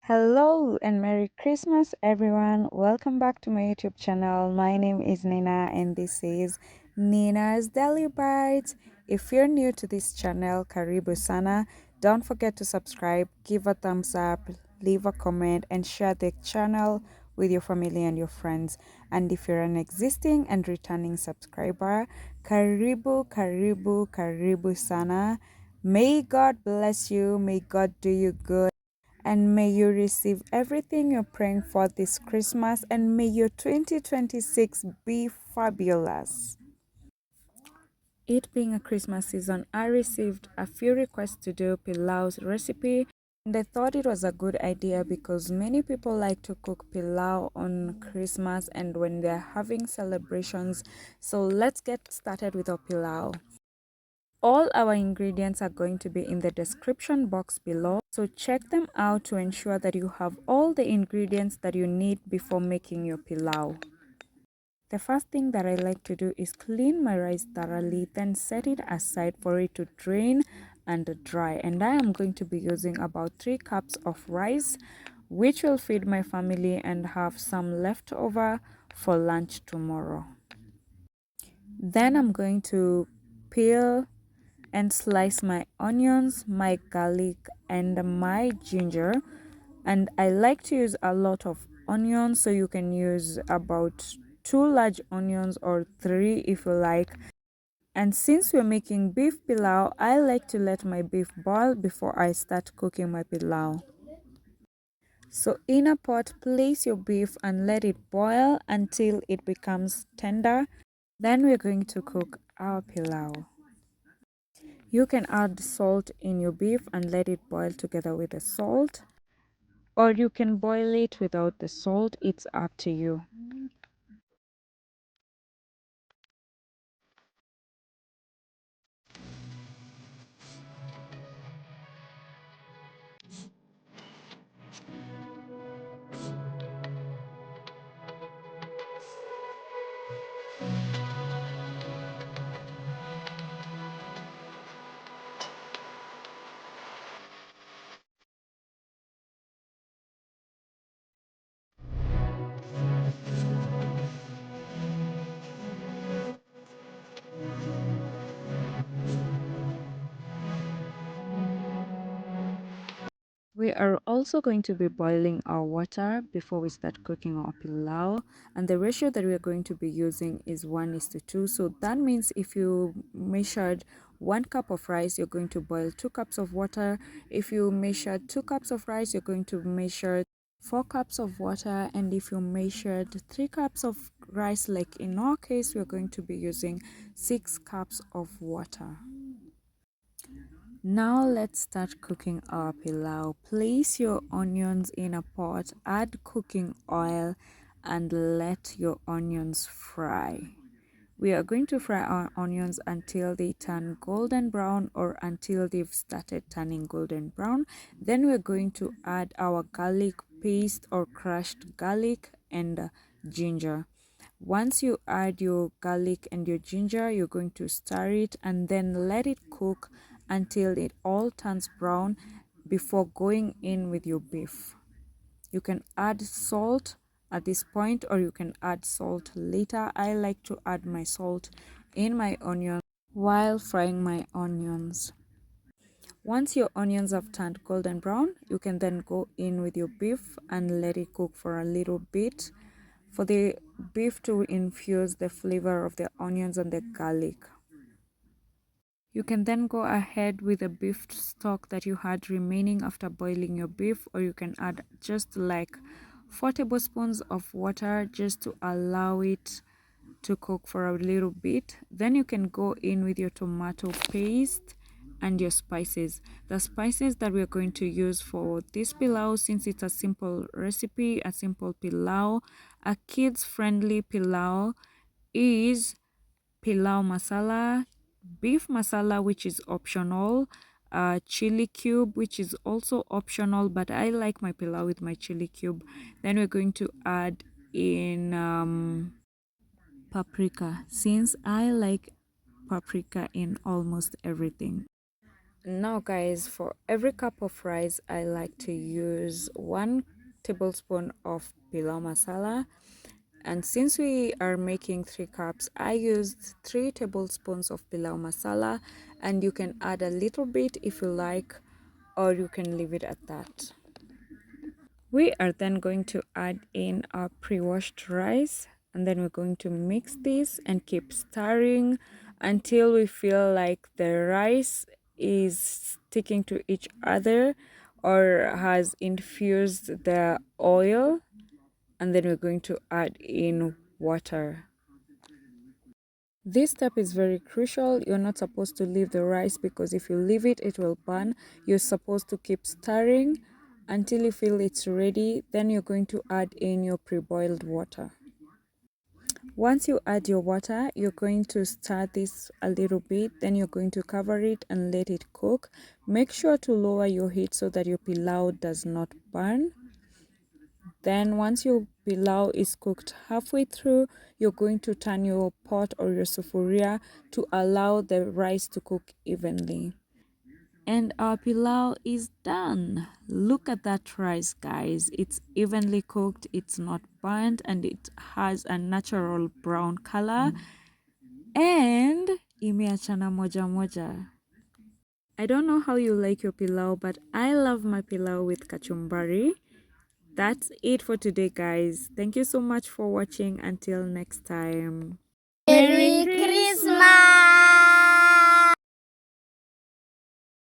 Hello and Merry Christmas, everyone. Welcome back to my YouTube channel. My name is Nina, and this is Nina's Daily Bites. If you're new to this channel, Karibu Sana. Don't forget to subscribe, give a thumbs up, leave a comment, and share the channel with your family and your friends. And if you're an existing and returning subscriber, Karibu Sana. May God bless you. May God do you good, and may you receive everything you're praying for this Christmas, and may your 2026 be fabulous. It being a Christmas season, I received a few requests to do Pilau's recipe, and I thought it was a good idea because many people like to cook Pilau on Christmas and when they're having celebrations. So let's get started with our Pilau. All our ingredients are going to be in the description box below, so check them out to ensure that you have all the ingredients that you need before making your pilau. The first thing that I like to do is clean my rice thoroughly, then set it aside for it to drain and dry. And I am going to be using about 3 cups of rice, which will feed my family and have some left over for lunch tomorrow. Then I'm going to peel and slice my onions, my garlic, and my ginger. And I like to use a lot of onions, so you can use about 2 large onions or 3 if you like. And since we're making beef pilau, I like to let my beef boil before I start cooking my pilau. So in a pot, place your beef and let it boil until it becomes tender. Then we're going to cook our pilau. You can add salt in your beef and let it boil together with the salt, or you can boil it without the salt. It's up to you. We are also going to be boiling our water before we start cooking our pilau, and the ratio that we are going to be using is 1:2. So that means if you measured 1 cup of rice, you're going to boil 2 cups of water. If you measured 2 cups of rice, you're going to measure 4 cups of water. And if you measured 3 cups of rice, like in our case, we're going to be using 6 cups of water. Now let's start cooking our pilau. Place your onions in a pot, add cooking oil, and let your onions fry. We are going to fry our onions until they turn golden brown, or until they've started turning golden brown. Then we're going to add our garlic paste or crushed garlic and ginger. Once you add your garlic and your ginger, you're going to stir it and then let it cook until it all turns brown before going in with your beef. You can add salt at this point, or you can add salt later. I like to add my salt in my onion while frying my onions. Once your onions have turned golden brown, you can then go in with your beef and let it cook for a little bit for the beef to infuse the flavor of the onions and the garlic. You can then go ahead with the beef stock that you had remaining after boiling your beef, or you can add just like 4 tablespoons of water just to allow it to cook for a little bit. Then you can go in with your tomato paste and your spices. The spices that we're going to use for this pilau, since it's a simple recipe, a simple pilau, a kids friendly pilau, is pilau masala, beef masala, which is optional, chili cube, which is also optional, but I like my pilau with my chili cube. Then we're going to add in paprika, since I like paprika in almost everything. Now guys, for every cup of rice I like to use 1 tablespoon of pilau masala, and since we are making 3 cups, I used 3 tablespoons of pilau masala, and you can add a little bit if you like, or you can leave it at that. We are then going to add in our pre-washed rice, and then we're going to mix this and keep stirring until we feel like the rice is sticking to each other or has infused the oil, and then we're going to add in water. This step is very crucial. You're not supposed to leave the rice, because if you leave it, it will burn. You're supposed to keep stirring until you feel it's ready. Then you're going to add in your pre-boiled water. Once you add your water, you're going to stir this a little bit. Then you're going to cover it and let it cook. Make sure to lower your heat so that your pilau does not burn. Then once your pilau is cooked halfway through, you're going to turn your pot or your sufuria to allow the rice to cook evenly. And our pilau is done. Look at that rice, guys. It's evenly cooked, it's not burnt, and it has a natural brown color. And imeachana moja moja. I don't know how you like your pilau, but I love my pilau with kachumbari. That's it for today, guys. Thank you so much for watching. Until next time. Merry Christmas!